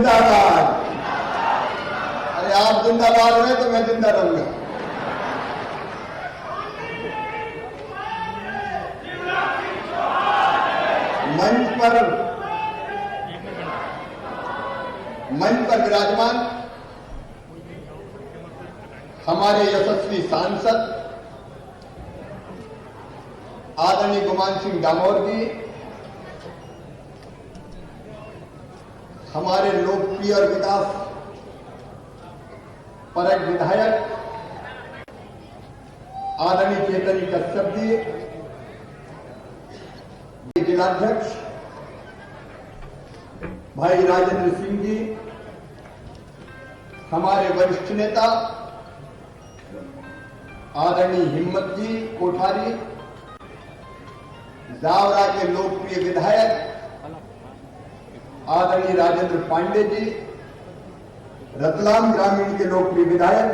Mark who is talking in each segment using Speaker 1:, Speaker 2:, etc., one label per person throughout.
Speaker 1: जिंदाबाद। अरे आप जिंदाबाद रहे तो मैं जिंदा रहूंगा। मंच पर विराजमान हमारे यशस्वी सांसद आदरणीय गुमान सिंह डामोर जी, हमारे लोकप्रिय और विकास परक विधायक आदरणीय चेतनी कश्यप जी, जिलाध्यक्ष भाई राजेंद्र सिंह जी, हमारे वरिष्ठ नेता आदरणीय हिम्मत जी कोठारी, जावरा के लोकप्रिय विधायक आदरणीय राजेंद्र पांडे जी, रतलाम ग्रामीण के लोकप्रिय विधायक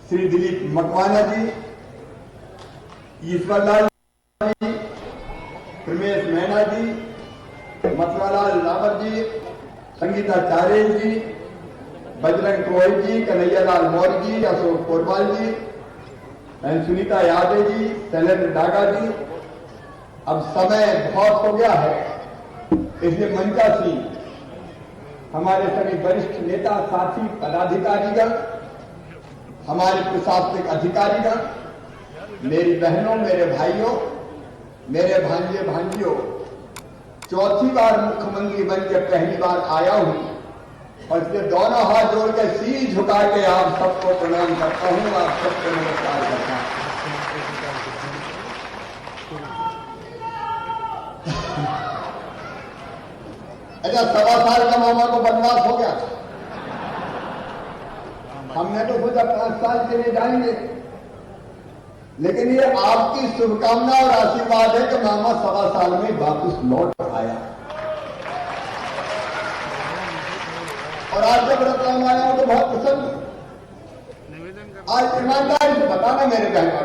Speaker 1: श्री दिलीप मकवाना जी, ईश्वरलाल जी, रमेश मैना जी, मथुरालाल रावत जी, संगीता चारेल जी, बजरंग क्रोही जी, कन्हैयालाल मौर्य जी, अशोक कोरवाल जी, सुनीता यादव जी, शैलेंद्र डागा जी। अब समय बहुत हो गया है, इसलिए मंचासी हमारे सभी वरिष्ठ नेता साथी पदाधिकारीगण, हमारे प्रशासनिक अधिकारीगण, मेरी बहनों, मेरे भाइयों, मेरे भांजे भांजियों, चौथी बार मुख्यमंत्री बनकर पहली बार आया हूं और इसलिए दोनों हाथ जोड़ के शीश झुका के आप सबको प्रणाम करता हूं, आप सबको नमस्कार करता हूं। अच्छा, 1.25 साल का मामा को बनवास हो गया, हमने तो सोचा 5 साल के लिए जाएंगे, लेकिन ये आपकी शुभकामना और आशीर्वाद है कि मामा 1.25 साल में वापस लौट आया। और आज जब रतलाम आया हूं तो बहुत प्रसन्न। आज ईमानदारी से बताना मेरे बहन का,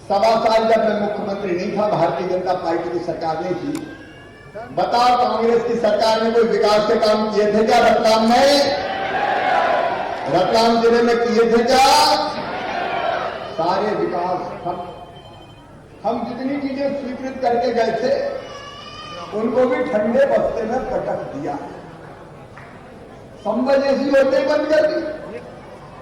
Speaker 1: 1.25 साल जब मैं मुख्यमंत्री नहीं था, भारतीय जनता पार्टी की सरकार नहीं थी, बताओ कांग्रेस की सरकार ने कोई विकास के काम किए थे क्या रतलाम में? रतलाम जिले में किए थे क्या? सारे विकास हम जितनी चीजें स्वीकृत करके गए थे उनको भी ठंडे बस्ते में पटक दिया, संबल जैसी होते बंद कर दी।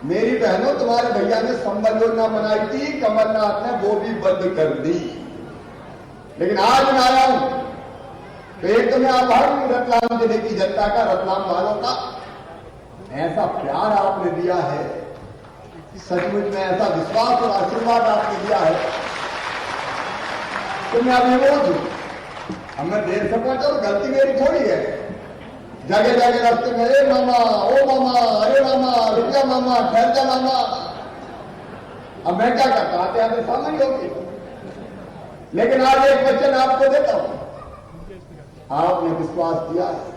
Speaker 1: मेरी बहनों, तुम्हारे भैया ने संबल योजना बनाई थी, कमलनाथ ने वो भी बंद कर दी। लेकिन आज मैं आया हूं तो एक तो मैं आभार हूं रतलाम जिले की जनता का, रतलाम वालों का, ऐसा प्यार आपने दिया है, सचमुच में ऐसा विश्वास और आशीर्वाद आपने दिया है तो मैं अभी वो हूं। अब मैं देर से पहुंचा तो गलती मेरी थोड़ी है। जगह जगह रास्ते में अरे मामा, ओ मामा, अरे मामा, रुक जा मामा, ठहर जा मामा। अब मैं क्या करता, आते आते सामने होगी। लेकिन आज एक वचन आपको देता हूं, आपने विश्वास दिया है,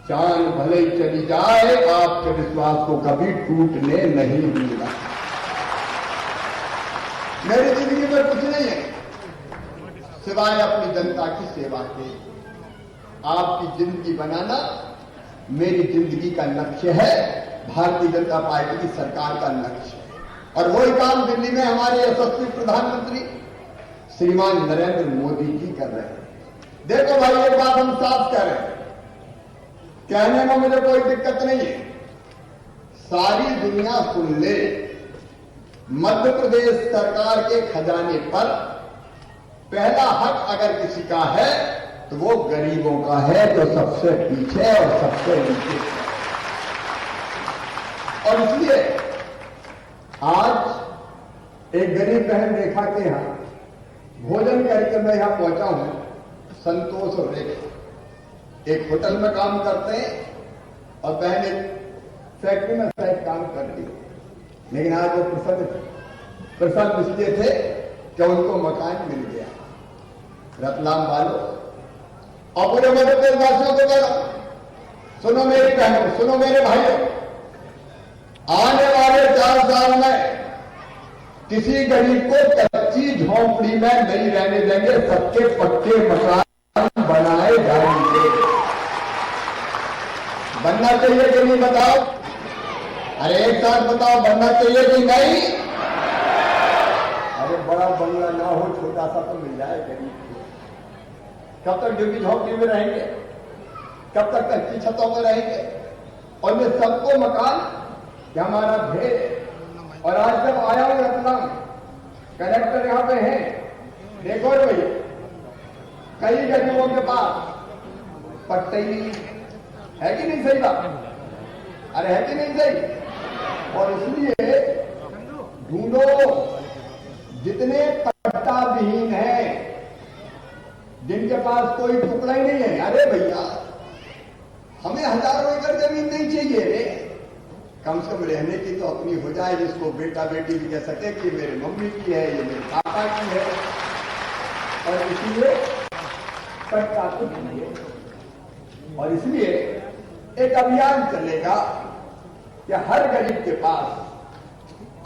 Speaker 1: जान भले ही चली जाए आपके विश्वास को कभी टूटने नहीं दूंगा। मेरी जिंदगी में कुछ नहीं है सिवाय अपनी जनता की सेवा के। आपकी जिंदगी बनाना मेरी जिंदगी का लक्ष्य है, भारतीय जनता पार्टी की सरकार का लक्ष्य है। और वही काम दिल्ली में हमारे यशस्वी प्रधानमंत्री श्रीमान नरेंद्र मोदी जी कर रहे हैं। देखो भाई, एक बात हम साफ कह रहे हैं, कहने में मुझे कोई दिक्कत नहीं है, सारी दुनिया सुन ले, मध्य प्रदेश सरकार के खजाने पर पहला हक अगर किसी का है तो वो गरीबों का है, जो सबसे पीछे और सबसे नीचे। और इसलिए आज एक गरीब बहन रेखा के यहां भोजन करके मैं यहां पहुंचा हूं, संतोष और रेखा एक होटल में काम करते हैं और बहन एक फैक्ट्री में शायद काम करती है, लेकिन आज वो प्रसन्न इसलिए थे कि उनको मकान मिल गया। रतलाम वालों और पूरे मध्य प्रदेश वासियों को कह, सुनो मेरी बहनों, सुनो मेरे भाइयों, आने वाले 4 साल में किसी गरीब को कच्ची झोंपड़ी में नहीं रहने देंगे, सबके पक्के मकान बनाए जाएंगे। बनना चाहिए कि नहीं बताओ? अरे एक साथ बताओ, बनना चाहिए कि नहीं? अरे बड़ा बंगला ना हो, छोटा सा तो मिल जाए गरीब को। कब तक झुग्गी झोंपड़ी में रहेंगे? कब तक कच्ची छतों में रहेंगे? और ये सबको मकान क्या हमारा भेद। और आज जब आया हूं रतलाम, कलेक्टर यहां पे है, देखो भैया कई गरीबों के पास पट्टे ही नहीं है कि नहीं? सही बात, अरे है कि नहीं सही? और इसलिए ढूंढो जितने पट्टा विहीन हैं, जिनके पास कोई टुकड़ा ही नहीं है। अरे भैया हमें हजारों एकड़ जमीन नहीं चाहिए रे, कम से कम रहने की तो अपनी हो जाए, जिसको बेटा बेटी भी कह सके कि मेरे मम्मी की है, ये मेरे पापा की है। और इसलिए पट्टा तो चाहिए। और इसलिए एक अभियान चलेगा कि हर गरीब के पास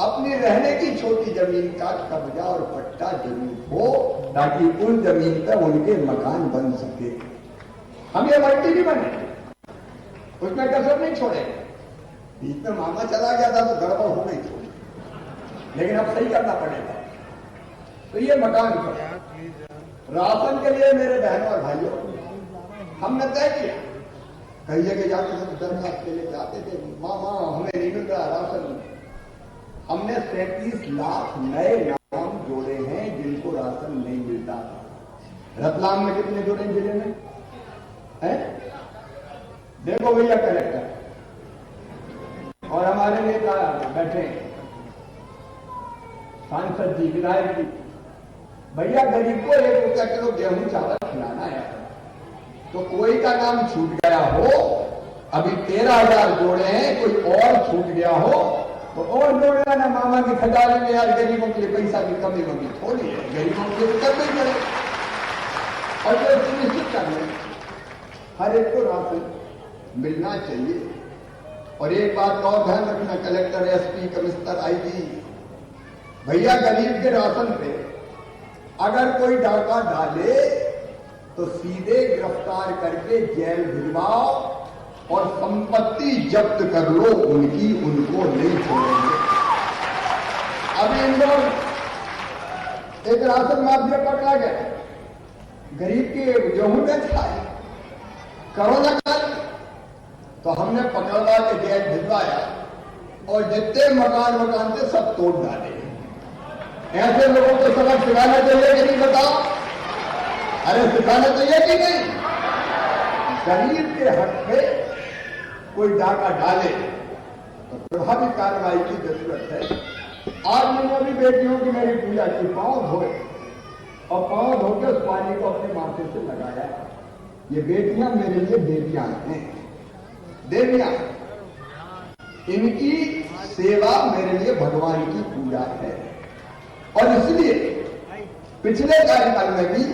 Speaker 1: अपनी रहने की छोटी जमीन का कब्जा और पट्टा जरूर हो, ताकि उन जमीन पर उनके मकान बन सके। हम ये मट्टी भी बने, उसमें कसर नहीं छोड़ेंगे। बीच में मामा चला गया था तो गड़बड़ हो गई थी, लेकिन अब सही करना पड़ेगा। तो ये मकान का राशन के लिए मेरे बहनों और भाइयों हमने तय किया, कई जगह जाके सब दरखास्त के लिए जाते थे, मामा हमें नहीं मिल रहा राशन। हमने 37 लाख नए नाम जोड़े हैं जिनको राशन नहीं मिलता। रतलाम में कितने जोड़े जिले में है? देखो भैया कलेक्टर और हमारे नेता बैठे, सांसद जी, विधायक जी, भैया गरीब को 1 रुपया किलो गेहूं चावल खिलाना है। तो कोई का नाम छूट गया हो, अभी 13,000 जोड़े हैं, कोई और छूट गया हो तो और जोड़ लेना। मामा की खजाने में यार गरीबों के लिए पैसा की कमी वमी थोड़ी है, गरीबों के लिए करना ही पड़े। और जो सुनिश्चित करना हर एक को राशन मिलना चाहिए। और एक बात का और ध्यान रखना, कलेक्टर, एसपी, कमिश्नर, आईजी, भैया गरीब के राशन पे अगर कोई डाका डाले तो सीधे गिरफ्तार करके जेल भिजवाओ और संपत्ति जब्त कर लो उनकी, उनको नहीं छोड़ेंगे। अभी इंदौर एक राशन माफिया पकड़ा गया, गरीब के गेहूं बेच खाए, कोरोना काल, तो हमने पकड़वा के जेल भिजवाया और जितने मकान थे सब तोड़ डाले। ऐसे लोगों को सबक सिखाना चाहिए कि नहीं बताओ? अरे सिखाना चाहिए कि नहीं? गरीब के हक पे कोई डाका डाले तो प्रभावी कार्रवाई की जरूरत है। आज मैंने भी बेटियों की मेरी पूजा की, पांव धोए और पांव धोकर उस पानी को अपने माथे से लगाया। ये बेटियां मेरे लिए बेटियां हैं, देवियां, इनकी सेवा मेरे लिए भगवान की पूजा है। और इसलिए पिछले कार्यकाल में भी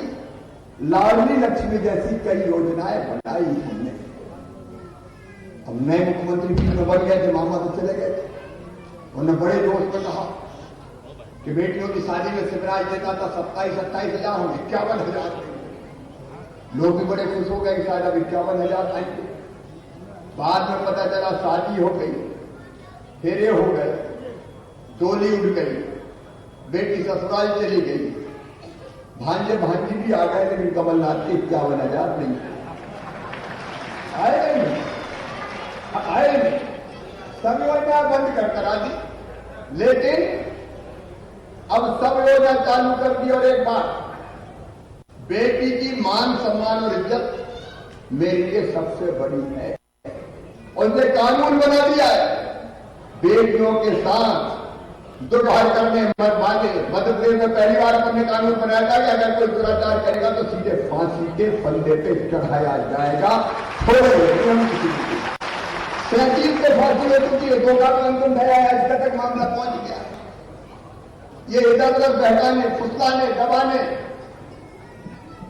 Speaker 1: लाडली लक्ष्मी जैसी कई योजनाएं बनाई हमने। अब नए मुख्यमंत्री भी में बढ़ गए थे, मामा तो चले गए थे, उन्होंने बड़े जोश में कहा कि बेटियों की शादी में शिवराज देता था 27-28 हजार, हम 51,000। लोग भी बड़े खुश हो गए कि शायद अब 51,000 आएंगे। बाद में पता चला शादी हो गई, फेरे हो गए, डोली उड़ गई, बेटी ससुराल चली गई, भांजे भांजी भी आ गए, लेकिन कमलनाथ के 51,000 नहीं आए। नहीं आए नहीं, सब योजना बंद करा दी, लेकिन अब सब योजना चालू कर दी। और एक बात, बेटी की मान सम्मान और इज्जत मेरे लिए सबसे बड़ी है। और उनने कानून बना दिया है, बेटियों के साथ दुर्व्यवहार करने मत मांगे। मध्य प्रदेश में पहली बार हमने कानून बनाया था कि अगर कोई दुराचार करेगा तो सीधे फांसी के फंदे पे चढ़ाया जाएगा। थोड़े 37 को फांसी हो चुकी है, 2 का अंतिम दया तक मामला पहुंच गया। ये इधर उधर बहकाने, फुसलाने, दबाने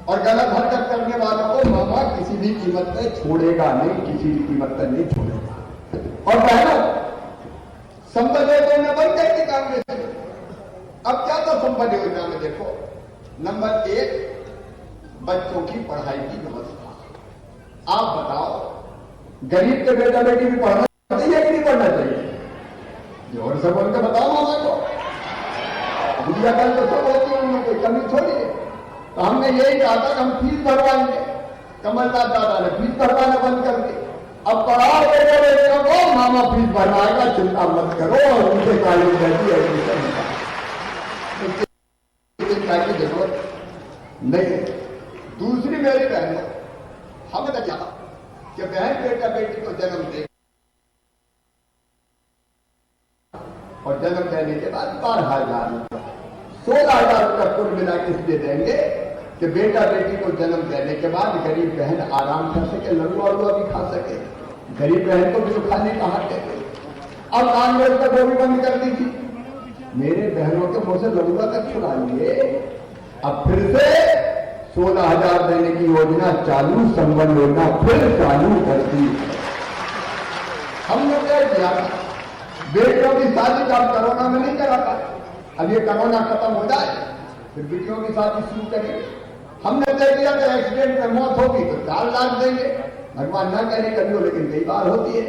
Speaker 1: और गलत हरकत करने वालों को मामा किसी भी कीमत पे छोड़ेगा नहीं, किसी भी कीमत पर नहीं छोड़ेगा। और बहनों, संपत्ति योजना बंद करके कांग्रेस ने अब क्या था संपत्ति योजना में? देखो, नंबर 1 बच्चों की पढ़ाई की व्यवस्था। आप बताओ, गरीब के बेटा बेटी भी पढ़ना चाहिए कि नहीं पढ़ना चाहिए? जोर से बोल के बताओ मामा को। बुढ़िया कल तो सब होती है, उनमें कोई कमी थोड़ी है। तो हमने यही कहा था कि हम फीस भरवाएंगे। कमलनाथ दादा ने फीस भरवाना बंद कर दी। अब पढ़ाओ बेटे बेटियों को, मामा फीस भरवाएगा, चिंता मत करो, और उनसे कॉलेज रहती एडमिशन की जरूरत नहीं। दूसरी मेरी बहनों, हमने चाहा कि बहन बेटा बेटी को जन्म दे और जन्म देने के बाद 12,000 रुपये 16,000 रुपये कुल मिला के इसलिए देंगे कि बेटा बेटी को जन्म देने के बाद गरीब बहन आराम कर सके, लड़ुआ वड़ुआ भी खा सके। गरीब बहन को भी तो खाने कहाँ देते। अब कांग्रेस ने वो भी बंद कर दी थी। मेरे बहनों के मुंह से लड़ुआ तक छुड़ा लिए। अब फिर से 16,000 देने की योजना चालू, संबल योजना फिर चालू कर दी। हमने क्या किया, बेटियों की शादी का कोरोना में नहीं करा पाए। अब ये कोरोना खत्म हो जाए फिर बेटियों की शादी शुरू करेंगे। हमने तय किया कि एक्सीडेंट में मौत होगी तो 4 लाख देंगे। भगवान ना करे कभी हो, लेकिन कई बार होती है।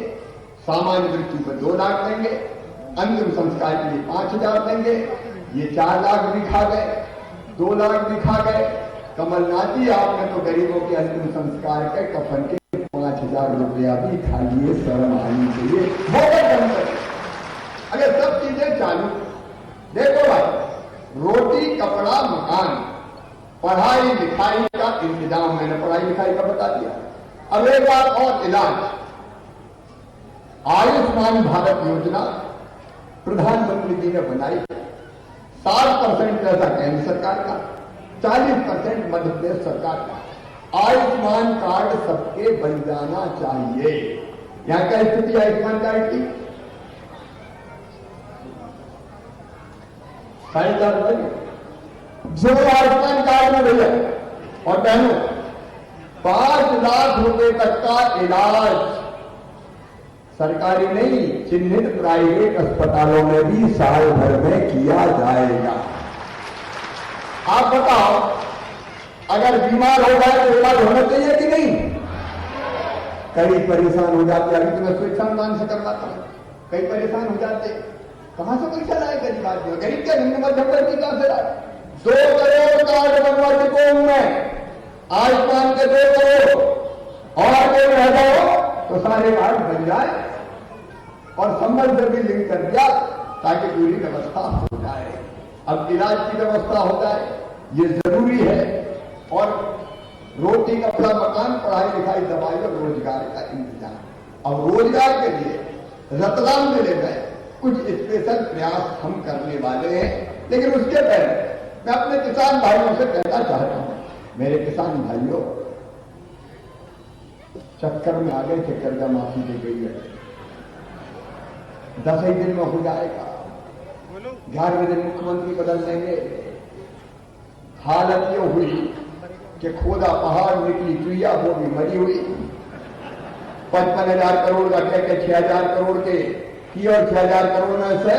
Speaker 1: सामान्य मृत्यु पर 2 लाख देंगे, अंतिम संस्कार के लिए 5,000 देंगे। ये 4 लाख भी खा गए, 2 लाख भी खा गए। कमलनाथ जी, आपने तो गरीबों के अंतिम संस्कार के कफन के 5,000 रुपया भी खा लिए। शर्म आनी चाहिए। बहुत कम करें अगर सब चीजें चालू। देखो भाई, रोटी कपड़ा मकान, पढ़ाई लिखाई का इंतजाम, मैंने पढ़ाई लिखाई का बता दिया। अब एक बात और, इलाज। आयुष्मान भारत योजना प्रधानमंत्री जी ने बनाई। 60% पैसा केंद्र सरकार का, 40% मध्य प्रदेश सरकार का। आयुष्मान कार्ड सबके बन जाना चाहिए। यहां क्या स्थिति है आयुष्मान कार्ड की? 4,500 जो आयुष्मान कार्ड में भैया और बहनों 5 लाख रुपए तक का इलाज सरकारी नहीं, चिन्हित प्राइवेट अस्पतालों में भी साल भर में किया जाएगा। आप बताओ, अगर बीमार हो जाए तो इलाज होना चाहिए कि नहीं? कई परेशान हो जाते। अभी तो मैं स्वेच्छानुदान से करवाता हूं, कई परेशान हो जाते। कहां से पैसा लाए गरीब आदमी? गरीब के हिंदू मध्यप्रदेश कहां से लाए? 2 करोड़ कार्ड बनवा चुका हूं मैं, आयुष्मान के 2 करोड़, और कोई रह जाओ तो सारे कार्ड बन जाए। और संबल से भी लिंक कर दिया ताकि पूरी व्यवस्था हो जाए। अब इलाज की व्यवस्था हो जाए, ये जरूरी है। और रोटी कपड़ा मकान, पढ़ाई लिखाई दवाई और रोजगार का इंतजाम। अब रोजगार के लिए रतलाम जिले में कुछ स्पेशल प्रयास हम करने वाले हैं। लेकिन उसके पहले मैं अपने किसान भाइयों से कहना चाहता हूं, मेरे किसान भाइयों, चक्कर में आ गए थे, कर्जा माफी दी गई है, 10 ही दिन में हो जाएगा, 11वें दिन मुख्यमंत्री बदल देंगे। हालत ये हुई कि खोदा पहाड़ निकली चुईया, वो भी मरी हुई। 55,000 करोड़ का कह के 6,000 करोड़ के की, और 6,000 करोड़ में से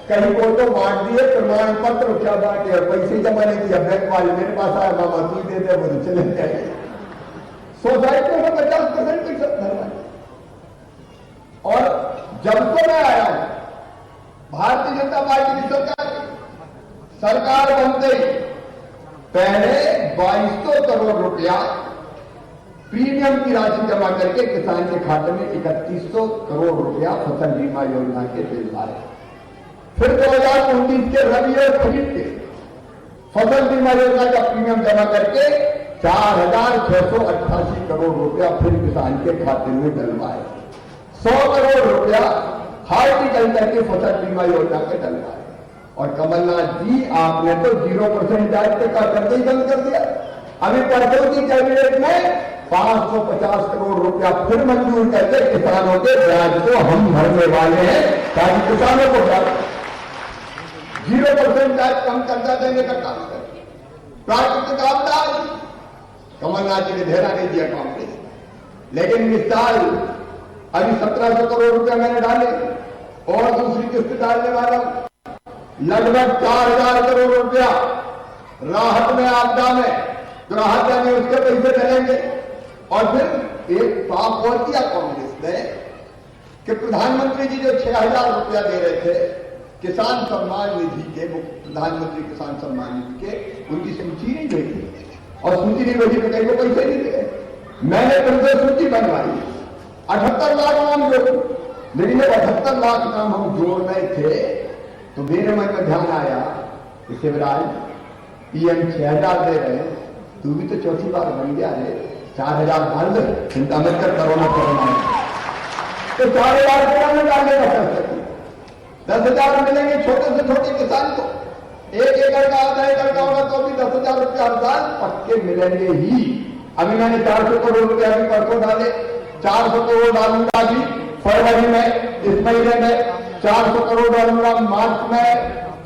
Speaker 1: कहीं को तो बांट दिए प्रमाण पत्र, क्या बांटे, और पैसे जमा नहीं किया। बैंक वाले मेरे पास आया, मामा तू दे दे, वो तो चले जाए। सोसाइटी में 50% फिक्स धरना। और जब से मैं आया हूं, भारतीय जनता पार्टी की सरकार बन गई, पहले 2200 करोड़ रुपया प्रीमियम की राशि जमा करके किसान के खाते में 3100 करोड़ रुपया फसल बीमा योजना के दिलवाए। फिर 2019 के रबी और खरीफ के फसल बीमा योजना का प्रीमियम जमा करके 4,688 करोड़ रुपया फिर किसान के खाते में डलवाए। 100 करोड़ रुपया हॉर्टिकल्चर की फसल बीमा योजना के डलवाए। और कमलनाथ जी, आपने तो 0% ब्याज पे का कर्ज ही बंद कर दिया। अभी परसों की कैबिनेट में 550 करोड़ रुपया फिर मंजूर करके किसानों के ब्याज को हम भरने वाले हैं, ताकि किसानों को 0% ब्याज कम कर्जा देने का काम करें। प्राकृतिक आपदा, कमलनाथ जी ने ध्यान नहीं दिया कांग्रेस, लेकिन इस साल अभी 1700 करोड़ रुपया मैंने डाले और दूसरी किस्त डालने वाला हूं। लगभग 4,000 करोड़ रुपया राहत में, आपदा में, तो राहत यानी उसके पैसे डलेंगे और फिर एक पाप और किया कांग्रेस ने कि प्रधानमंत्री जी जो 6,000 रुपया दे रहे थे किसान सम्मान निधि के, प्रधानमंत्री किसान सम्मान निधि के, उनकी सूची नहीं भेजी और सूची नहीं भेजी तो कहीं को पैसे नहीं दिए। मैंने तुमसे सूची बनवाई, 78 लाख नाम जोड़, लेकिन जब 78 लाख नाम हम जोड़ रहे थे तो मेरे मन में ध्यान आया कि शिवराज पीएम 6,000 दे रहे हैं, तू भी तो चौथी बार बन गया है, 4,000 डाल दे, चिंता मत कर, कोरोना तो 4,000 रुपया में डालने का फैसला, 10,000 मिलेंगे छोटे से छोटे किसान को, 1 एकड़ का आधा एकड़ का होगा तो भी 10,000 रुपया हर साल पक्के मिलेंगे ही। अभी मैंने 400 करोड़ रुपया भी परसों डाले, 400 करोड़ डालूंगा अभी फरवरी में, इस महीने में 400 करोड़ डालूंगा मार्च में।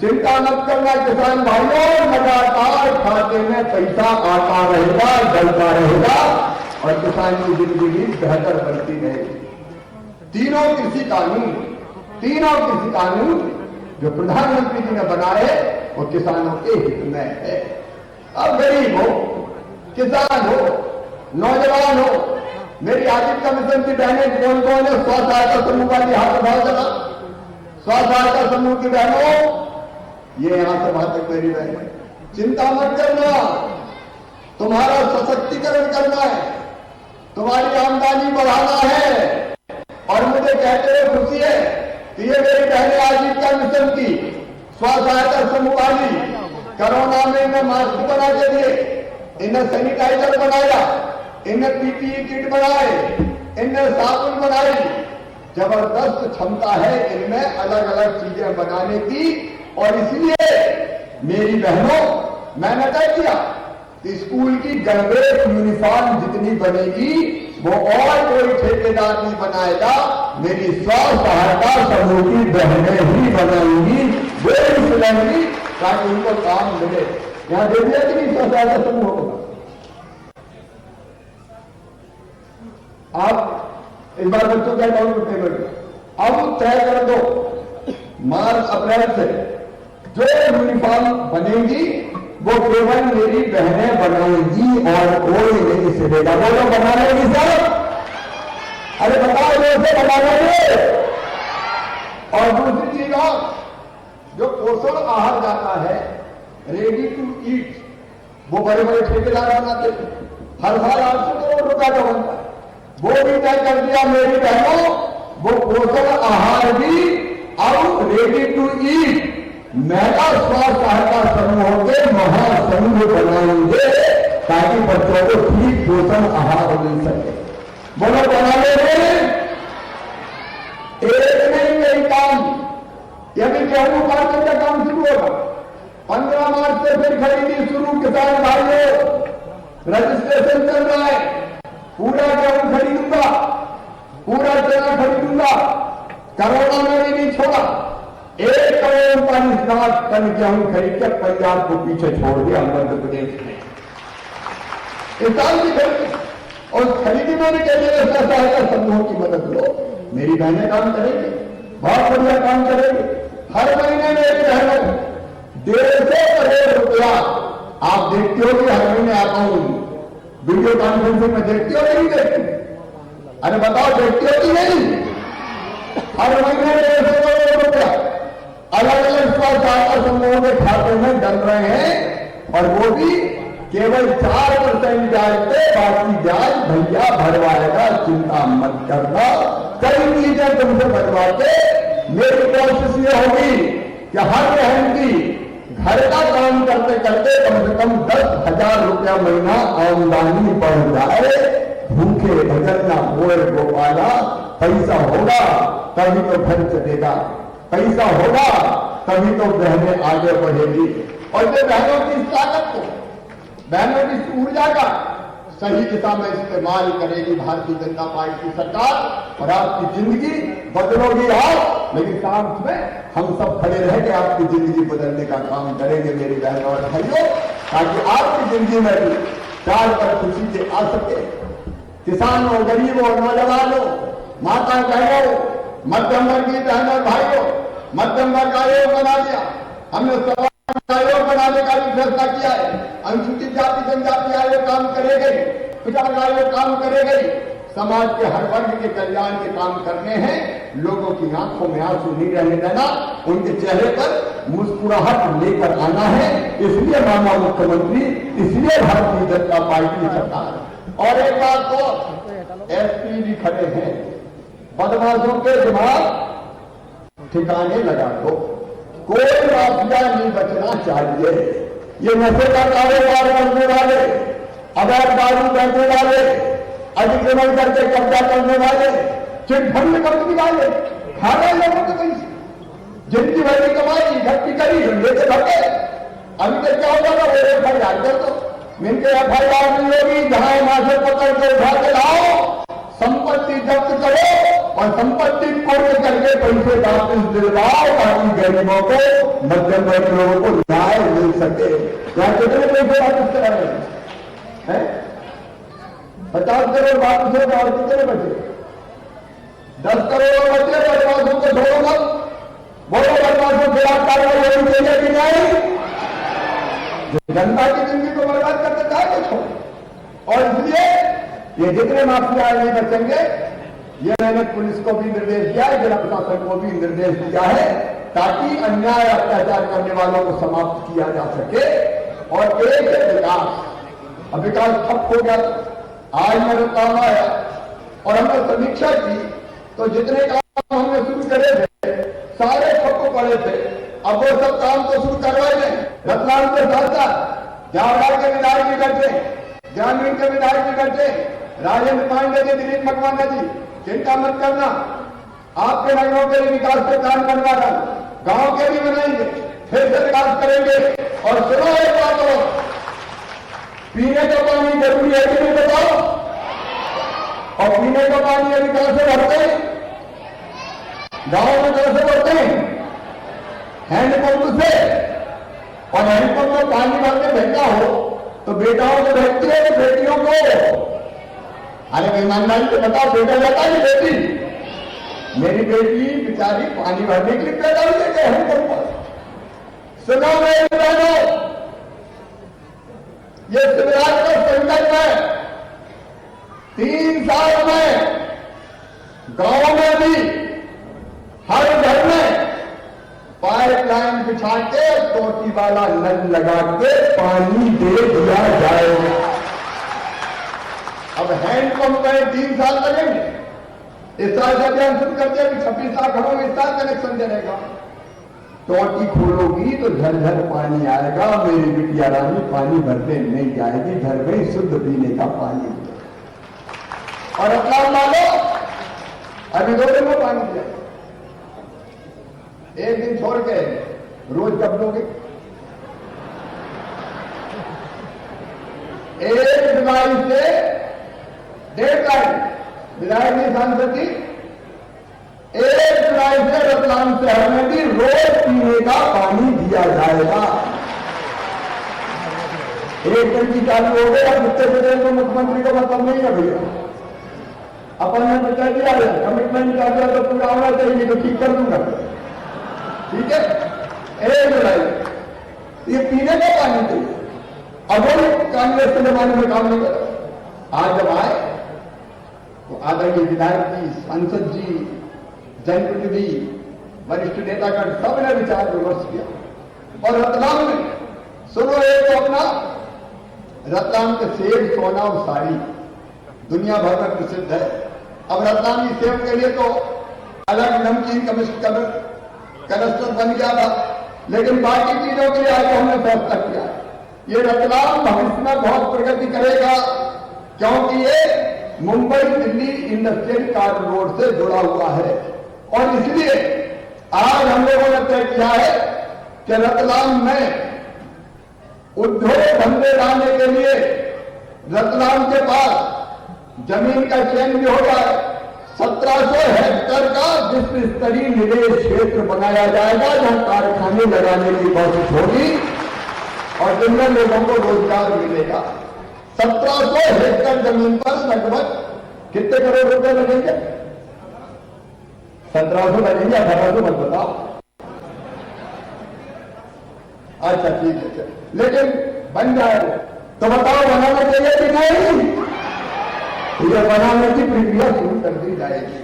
Speaker 1: चिंता मत करना किसान भाइयों, लगातार खाते में पैसा आता रहेगा, डलता रहेगा और किसान की जिंदगी भी बेहतर बनती रहेगी। तीनों कृषि कानून जो प्रधानमंत्री जी ने बनाए वो किसानों के हित में है। अब गरीब हो, किसान हो, नौजवान हो, मेरी आजीव कमीशन की बहनें कौन कौन है, स्व सहायता समूह वाली हाथ उठाओ जरा, स्व सहायता समूह की बहनों, ये यहां से वहां तक मेरी बहन, चिंता मत करना, तुम्हारा सशक्तिकरण करना है, तुम्हारी आमदनी बढ़ाना है। और मुझे कहते हुए खुशी है कि ये मेरी बहनें आजीविका मिशन की स्व सहायता समूह वाली कोरोना में इन्हें मास्क बना के दिए, इन्हें सैनिटाइजर बनाया, इन्हें पीपीई किट बनाए, इन्हें साबुन बनाई, जबरदस्त क्षमता है इनमें अलग अलग चीजें बनाने की। और इसलिए मेरी बहनों, मैंने तय किया कि स्कूल की गणवेश यूनिफॉर्म जितनी बनेगी वो और कोई ठेकेदार नहीं बनाएगा, मेरी स्व सहायता समूह की बहनें ही बनाएंगी, वे सिलेंगी ताकि उनको काम मिले। यहां देख लिया कि नहीं स्व सहायता समूह होगा। आप इस बार बच्चों क्या अकाउंट में पेमेंट अब तय कर दो, मार्च अप्रैल से जो यूनिफॉर्म बनेगी वो केवल मेरी बहनें बनाएंगी और कोई नहीं सिलेगा। बोलो बना लेंगी सर? अरे बताओ कैसे बना लेंगे? और दूसरी चीज और, जो पोषण आहार जाता है रेडी टू ईट, वो बड़े बड़े ठेकेदार बनाते थे, हर साल 800 करोड़ रुपया का बनता है, वो भी तय कर दिया मेरी बहनों, वो पोषण आहार भी अब रेडी टू ईट मेगा स्व सहायता समूहों के महासंघ बनाएंगे ताकि बच्चों को ठीक पोषण आहार मिल सके। बोलो बना लेंगे? एक नहीं यही काम, यदि गेहूं काटने का काम शुरू होगा 15 मार्च से फिर खरीदी शुरू, किसान भाइयों रजिस्ट्रेशन चल रहा है, पूरा गेहूं खरीदूंगा, पूरा चना खरीदूंगा, कोरोना में भी नहीं छोड़ा, 1 करोड़ 40 लाख टन गेहूं खरीद के पंजाब को पीछे छोड़ दिया मध्य प्रदेश में इस साल की खरीदी। और खरीदी में भी कहते स्व सहायता समूहों की मदद लो, मेरी बहनें काम करेंगी, बहुत बढ़िया काम करेंगी। हर महीने मेरी बहनों 150 करोड़ रुपया आप देखते हो कि हर महीने आता हूं वीडियो कॉन्फ्रेंसिंग में, देखते हो नहीं देखते? अरे बताओ देखते हो कि नहीं? हर महीने 150 करोड़ रुपया अलग अलग स्व सहायता समूहों के खाते में डल रहे हैं और वो भी केवल 4% ब्याज पे, बाकी ब्याज भैया भरवाएगा, चिंता मत करना। कई चीजें तुमसे बनवा के मेरी कोशिश ये होगी कि हर बहन की घर का काम करते करते कम से कम 10,000 रुपया महीना आमदनी बढ़ जाए। भूखे भजन ना मोए गोपाला, पैसा होगा तभी तो घर चलेगा, पैसा होगा तभी तो बहनें आगे बढ़ेगी। और जो बहनों की इस ताकत को, बहनों की इस ऊर्जा का सही दिशा में इस्तेमाल करेगी भारतीय जनता पार्टी सरकार और आपकी जिंदगी बदलोगी आप, लेकिन साथ में हम सब खड़े रह के आपकी जिंदगी बदलने का काम करेंगे मेरी बहनों और भाइयों, ताकि आपकी जिंदगी में भी 4 पर खुशी से आ सके। किसान हो, गरीब हो, नौजवान हो, माता बहनों, मध्यम वर्ग की बहनों भाइयों, मध्यम वर्ग आयोग बना दिया हमने, आयोग बनाने का भी फैसला किया है, अनुसूचित जाति जनजाति आयोग काम करेंगे, विचार आयोग काम करेगी, समाज के हर वर्ग के कल्याण के काम करने हैं, लोगों की आंखों में आंसू नहीं रहने देना, उनके चेहरे पर मुस्कुराहट लेकर आना है। इसलिए माननीय मुख्यमंत्री, इसलिए भारतीय जनता पार्टी सरकार। और एक बात तो एसपी भी खड़े हैं, बदमाशों के दिमाग ठिकाने लगा दो, कोई माफिया नहीं बचना चाहिए। ये नशे का कारोबार करने वाले, अवैध दारू बेचने वाले, अतिक्रमण करके कब्जा करने वाले, चिटफंड कंपनी वाले, खा रहे लोगों के पैसे, जिनकी भरी कमाई इकट्ठी करी लेके भगे। अभी तक क्या होगा ना, वो एफआईआर कर दो, मिलकर एफआईआर नहीं होगी, जहां माथे पकड़ के उठा के लाओ, संपत्ति जब्त करो और संपत्ति पूर्ण करके पैसे वापस दिलवाओ, ताकि गरीबों को, मध्यम वर्ग लोगों को न्याय मिल सके। यहाँ कितने पैसे वापस करा रहे हैं? 50 करोड़ वापस होगा और कितने बचे? 10 करोड़ बचे। बदमाशों को छोड़ो मत, बोलो बदमाशों के खिलाफ कार्रवाई होनी चाहिए कि नहीं? जनता की जिंदगी को बर्बाद करते चाहे तो छोड़ो। और इसलिए ये जितने माफिया नहीं बचेंगे, ये मैंने पुलिस को भी निर्देश दिया है, जिला प्रशासन को भी निर्देश दिया है, ताकि अन्याय अत्याचार करने वालों को समाप्त किया जा सके। और एक विकास, अब विकास ठप हो गया। आज मेरे काम आया और हमने समीक्षा की, तो जितने काम हमने शुरू करे थे सारे ठप पड़े थे। अब वो सब काम तो शुरू करवाए हैं। रतलाम के साथ साथ झारखंड के विधायक भी करते, ग्रामीण के विधायक भी करते, राजेंद्र पांडे जी, दिलीप मकवाना जी, चिंता मत करना, आपके नगरों के लिए विकास के काम बनवा रहा, गांव के भी बनाएंगे, फिर से विकास करेंगे। और सुनो एक बात करो, पीने का पानी जरूरी है कि नहीं बताओ? और पीने का पानी अभी कहां से भरते हैं? गांव में कैसे भरते हैं? हैंडपंप से। और हैंडपंप में पानी भरने भेजा हो तो बेटाओं को भेजती है, बेटियों को? अरे ईमानदारी से बताओ, बेटा जाता है बेटी? मेरी बेटी बेचारी पानी भरने के लिए पैदा हुई है हैंडपंप पर। सुनो मेरे बहनों, ये शिवराज का संकल्प है। 3 साल में गांव में भी हर घर में पाइपलाइन बिछा के, टोटी वाला नल लगा के पानी दे दिया जाएगा। अब हैंडपंप में 3 साल लगेंगे। इस साल से अभियान शुरू करते हैं, 26 लाख घरों में इस साल कनेक्शन देगा। टोटी खोलोगी तो झरझर पानी आएगा, मेरी बिटिया रानी पानी भरने नहीं जाएगी, घर में शुद्ध पीने का पानी। और रतलाम वालों, अभी 2 दिन में पानी दिया, एक दिन छोड़ के रोज कब लोगे? 1 जुलाई से 1.5 तारीख विधायक ने सांसद की, 1 जुलाई से रतलाम शहर में भी रोज पीने का पानी दिया जाएगा। 1 दिन चालू हो गया। कितने बजे को मुख्यमंत्री को मतलब नहीं है भैया, अपन ने बता दिया है, कमिटमेंट कर दिया तो पूरा होना चाहिए, तो ठीक कर दूंगा। ठीक है, 1 जुलाई ये पीने का पानी चाहिए। अब वो कांग्रेस के जमाने में काम नहीं करा। आज जब आए तो आदरणीय विधायक जी, सांसद जी, जनप्रतिनिधि, वरिष्ठ नेतागण सबने विचार विमर्श किया। और रतलाम में सुनो, एक तो अपना रतलाम के सेब, सोना और साड़ी दुनिया भर में प्रसिद्ध है। अब रतलामी सेब के लिए तो अलग नमकीन कलस्टर बन गया था, लेकिन बाकी चीजों के लिए आज हमने फैसला किया। ये रतलाम भविष्य में बहुत प्रगति करेगा, क्योंकि ये मुंबई दिल्ली इंडस्ट्रियल कॉरिडोर से जुड़ा हुआ है। और इसलिए आज हम लोगों ने तय किया है कि रतलाम में उद्योग धंधे लाने के लिए रतलाम के पास जमीन का चयन भी हो जाए। 1700 हेक्टेयर का विश्व स्तरीय निवेश क्षेत्र बनाया जाएगा, जहां कारखाने लगाने की कोशिश होगी और जिनमें लोगों को रोजगार मिलेगा। 1700 हेक्टेयर जमीन पर लगभग कितने करोड़ रुपए लगेंगे? 1700 लगेंगे, 1800 मत बताओ। अच्छा ठीक है, लेकिन बन जाए तो बताओ, बनाना चाहिए कि नहीं? तो यह बनाने की प्रक्रिया शुरू कर दी जाएगी।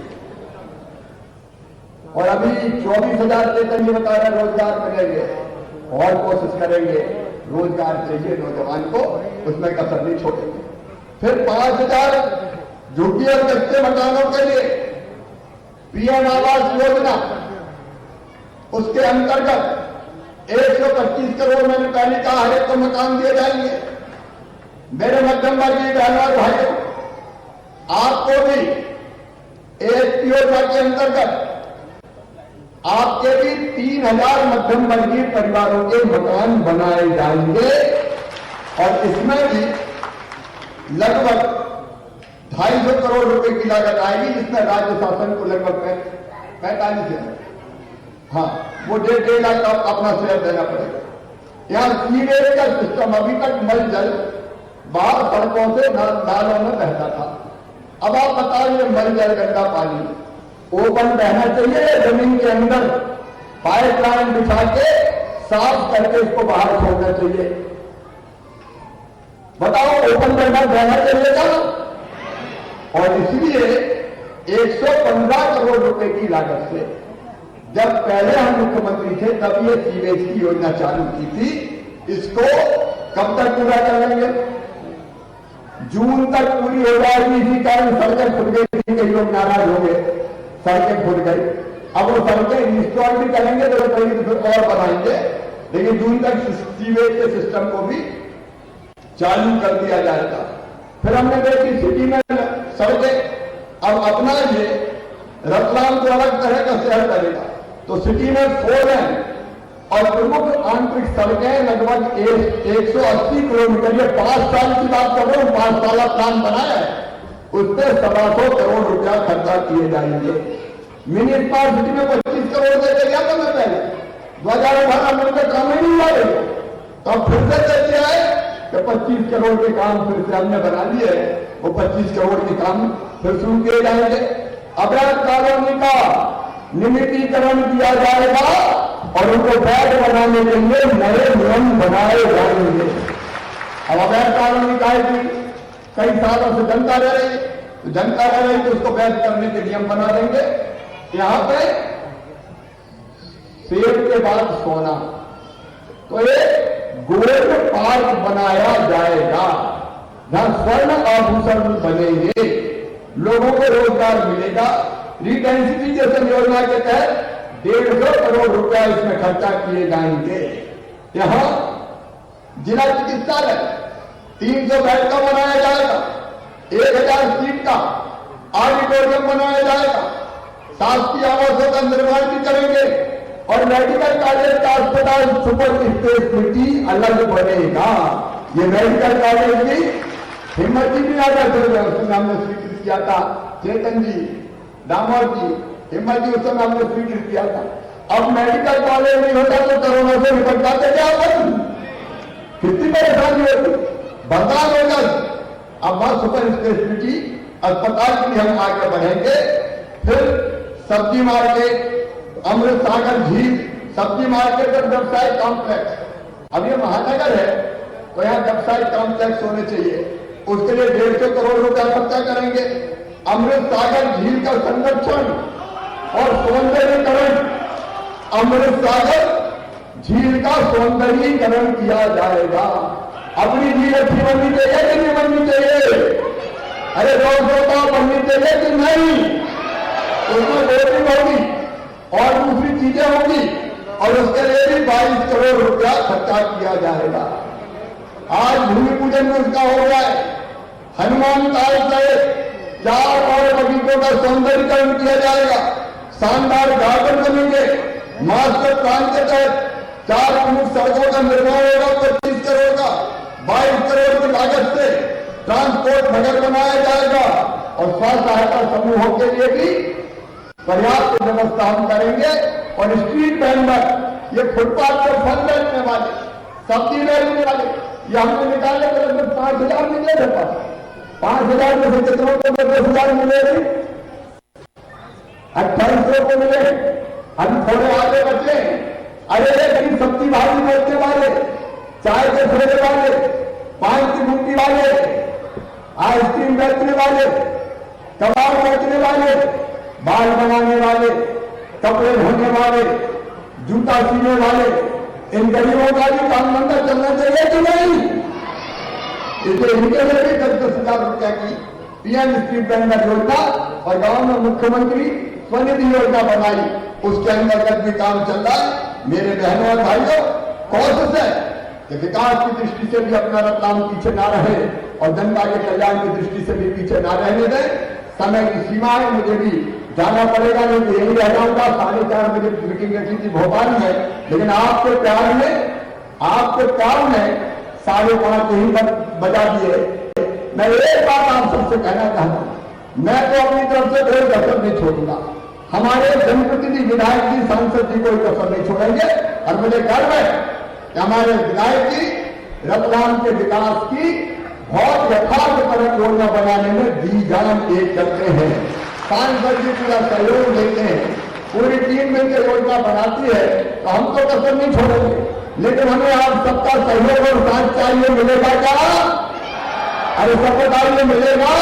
Speaker 1: और अभी 24,000 चेतन ये बता रहे रोजगार मिलेंगे, और कोशिश करेंगे रोजगार चाहिए नौजवान को, उसमें कसर नहीं छोड़ेंगे। फिर 5,000 झुग्गी और कच्चे मकानों के लिए पीएम आवास योजना, उसके अंतर्गत 125 करोड़ मैंने पहले कहा हर एक को मकान दिए जाएंगे। मेरे मध्यम वर्गीय बहनों और भाइयों, आपको भी एक योजना के अंतर्गत आपके भी 3,000 मध्यम वर्गीय परिवारों के मकान बनाए जाएंगे, और इसमें भी लगभग 250 करोड़ रुपए की लागत आएगी, जिसमें राज्य शासन को लगभग 45,000, हाँ वो 1.5 लाख का अपना शेयर देना पड़ेगा। यहां सीवेज का सिस्टम अभी तक मल जल बाहर सड़कों से नालों में बहता था। अब आप बताइए, मल जल गंदा पानी ओपन बहना चाहिए, जमीन के अंदर पाइपलाइन बिछा के साफ करके इसको बाहर छोड़ना चाहिए? बताओ, ओपन बहना चाहिए क्या? और इसलिए 115 करोड़ रुपए की लागत से, जब पहले हम मुख्यमंत्री थे तब ये सीवेज की योजना चालू की थी। इसको कब तक पूरा करेंगे? जून तक पूरी हो जाएगी। इसी कारण सड़कें फुट गई थी, कई लोग नाराज हो गए, सड़कें फुट गई। अब वो सड़कें इंस्टॉल भी करेंगे तो फिर और बनाएंगे, लेकिन जून तक सीवेज के सिस्टम को भी चालू कर दिया जाएगा। फिर हमने देखी सिटी में सड़कें, अब अपना ये रतलाम को अलग तरह का शहर करेगा, तो सिटी में 4 लेन और प्रमुख आंतरिक सड़कें लगभग 180 किलोमीटर, ये 5 साल की बात कर रहा हूं, 5 साल प्लान बनाया है, उस पर 125 करोड़ रुपया खर्चा किए जाएंगे। मिनी स्मार्ट सिटी में 25 करोड़ देते गया था मैं पहले, 2018 में उनके काम ही नहीं आए, तो अब फिर से देते आए कि 25 करोड़ के काम फिर से हमने बना लिए, वो 25 करोड़ के काम फिर शुरू किए जाएंगे। अवैध कॉलोनी का नियमितीकरण किया जाएगा और उनको वैध बनाने के लिए नए नियम बनाए जाएंगे। अब अवैध कॉलोनी का कई सालों से जनता रह रही, तो जनता रह रही तो उसको वैध करने के नियम बना देंगे। यहां पे सेब के बाद सोना, तो एक गोल्ड पार्क बनाया जाएगा जहां स्वर्ण आभूषण बनेंगे, लोगों को रोजगार मिलेगा। रिडेंसिफिकेशन योजना के तहत 150 करोड़ रुपया इसमें खर्चा किए जाएंगे। यहां जिला चिकित्सालय 300 बेड का बनाया जाएगा, 1000 सीट का ऑडिटोरियम बनाया जाएगा, शासकीय आवासों का निर्माण भी करेंगे और मेडिकल कॉलेज का अस्पताल सुपर स्पेशलिटी अलग बनेगा। ये मेडिकल कॉलेज की हिम्मत जी भी आ जाते थे, उस समय हमने स्वीकृत किया था, चेतन जी, दामोद जी, हिम्मत जी, उस समय हमने स्वीकृत किया था। अब मेडिकल कॉलेज नहीं होता तो कोरोना से निपट पाते क्या अपन? कितनी परेशानी होती, बर्दाश्त होगा। अब वहां सुपर स्पेशलिटी अस्पताल के लिए हम आगे बढ़ेंगे। फिर सब्जी मार्केट, अमृत सागर झील, सब्जी मार्केट और व्यवसायिक कॉम्प्लेक्स। अब ये महानगर है तो यहां व्यवसायिक कॉम्प्लेक्स होने चाहिए, उसके लिए 150 करोड़ रुपया खर्चा करेंगे। अमृत सागर झील का संरक्षण और सौंदर्यीकरण, अमृत सागर झील का सौंदर्यीकरण किया जाएगा। अपनी झील अच्छी बननी चाहिए कि नहीं बननी चाहिए? अरे रोजोता बननी चाहिए कि नहीं? उसमें बोटिंग होगी और दूसरी चीजें होगी और उसके लिए भी 22 करोड़ रुपया खर्चा किया जाएगा। आज भूमि पूजन में उसका हो रहा है। हनुमान ताल से 4 और बगीचों का सौंदर्यीकरण किया जाएगा, शानदार गार्डन बनेंगे। मास्टर प्लान के तहत 4 प्रमुख सड़कों का निर्माण होगा 25 करोड़ का, 22 करोड़ की लागत से ट्रांसपोर्ट नगर बनाया जाएगा और स्व सहायता समूहों के लिए भी पर्याप्त व्यवस्था हम करेंगे। और स्ट्रीट वेंडर, ये फुटपाथ पर फल बेचने वाले, सब्जी बेचने वाले, ये हमने निकाले तो लगभग 5,000 मिले थे। 5,000 में से कितनों को 10,000 मिलेगी? 2800 को मिले। अभी थोड़े आगे बचे। अरे लेकिन सब्जी भाजी बेचने वाले, चाय के ठेले वाले, पान की गुमटी वाले, आइसक्रीम बेचने वाले, कबाब बेचने वाले, बाल बनाने वाले, कपड़े धोने वाले, जूता सीने वाले, इन गरीबों का भी काम धंधा चलना चाहिए कि नहीं? इसलिए इनके लिए भी 10,000 रुपया की पीएम स्ट्रीट वेंडर योजना और गांव में मुख्यमंत्री स्वनिधि योजना बनाई, उसके अंतर्गत भी काम चल रहा है। मेरे बहनों और भाइयों, कोशिश है कि विकास की दृष्टि से भी अपना रतलाम पीछे ना रहे और जनता के कल्याण की दृष्टि से भी पीछे ना रहने दें। समय की सीमा है, मुझे भी जाना पड़ेगा, नहीं तो यही रह जाऊंगा। 4:30 बजे मीटिंग रखी थी भोपाल में, लेकिन आपके प्यार में 5:30 ही बजा दिए। मैं एक बात आप सबसे कहना चाहता हूं, मैं तो अपनी तरफ से कोई कसर नहीं छोड़ूंगा। हमारे जनप्रतिनिधि विधायक जी, सांसद जी कोई कसर नहीं छोड़ेंगे। और मुझे गर्व है कि हमारे विधायक जी रतलाम के विकास की बहुत यथार्थपरक योजना बनाने में दी जान एक करते हैं। सांसद जी पूरा सहयोग देते हैं, पूरी टीम मिलकर योजना बनाती है, तो हम तो कसर नहीं छोड़ेंगे। लेकिन हमें आप सबका सहयोग और साथ चाहिए, मिलेगा क्या? अरे शपथ आइए, मिलेगा?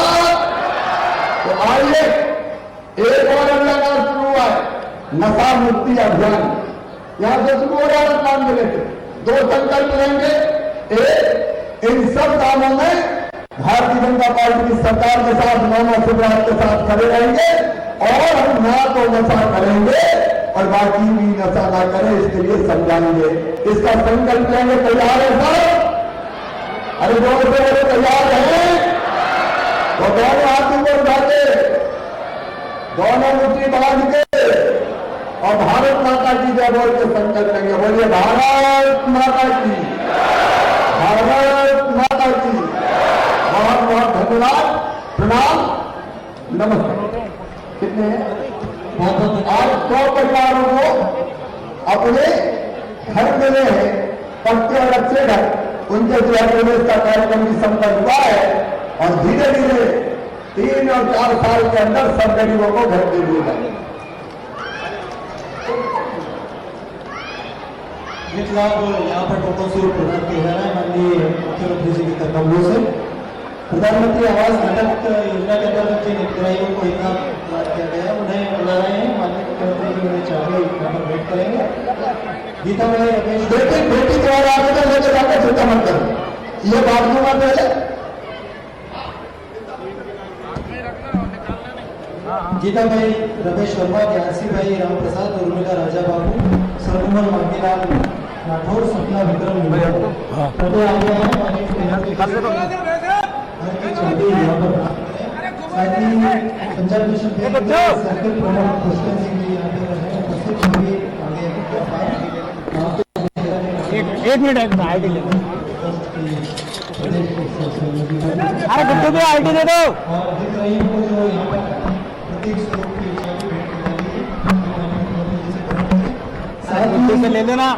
Speaker 1: तो आइए, एक और अभियान शुरू हुआ है, नशा मुक्ति अभियान। यहां से शुरू हो रहा है रतलाम जिले से। 2 संकल्प लेंगे। एक, इन सब कामों में भारतीय जनता पार्टी की सरकार के साथ, नौमा शिवराज के साथ खड़े रहेंगे और हम ना तो नशा करेंगे और बाकी भी नशा ना करें, इसके लिए समझाएंगे। इसका संकल्प लेंगे। तैयार है सर? अरे जोर से बोले, तैयार है? तो दोनों हाथ ऊपर उठा के, दोनों मुट्ठी बांध के और भारत माता की जय बोल के संकल्प लेंगे। बोलिए भारत माता की, भारत माता की। बहुत बहुत धन्यवाद, प्रणाम, नमस्कार। कितने हैं? आज 100 परिवारों को अपने घर मिले हैं, पक्के और अच्छे घर। उनके गृह प्रवेश का कार्यक्रम भी संपन्न हुआ है और धीरे धीरे 3 और 4 साल के अंदर सब गरीबों को घर दे दिए जाएंगे।
Speaker 2: यहाँ पर टोकन स्वरूप प्रदान किया जा रहा है माननीय मुख्यमंत्री जी के कर्तव्यों से। प्रधानमंत्री आवास नाटक योजना के अंतर्गत जिन हितग्राहियों को इनाम किया गया है, उन्हें बुला रहे हैं। माननीय मुख्यमंत्री जी उन्हें चाहिए, यहाँ पर वेट करेंगे। गीता भाई रमेश,
Speaker 1: बेटी द्वारा आवेदन लेकर जाकर चिंता मत करो, ये बात दूंगा पहले।
Speaker 2: गीता भाई रमेश वर्मा, ज्ञानसी भाई राम प्रसाद, उर्मिला राजा बाबू, सरगुमन मांगीलाल राठौर, सपना विक्रम पटेल आ गए हैं। साथ ही पंजाब नेशनल बैंक सर्कल प्रमुख पुष्कर सिंह जी यहाँ पर हैं, उपस्थित होंगे। आगे
Speaker 3: एक मिनट आईडी ले लो। अरे गुड्डू भी आईडी दे दो।
Speaker 2: और हितग्राहियों को जो यहाँ पर प्रतीक स्वरूप की भेंट की जाएगी, साथ ही
Speaker 3: ले लेना।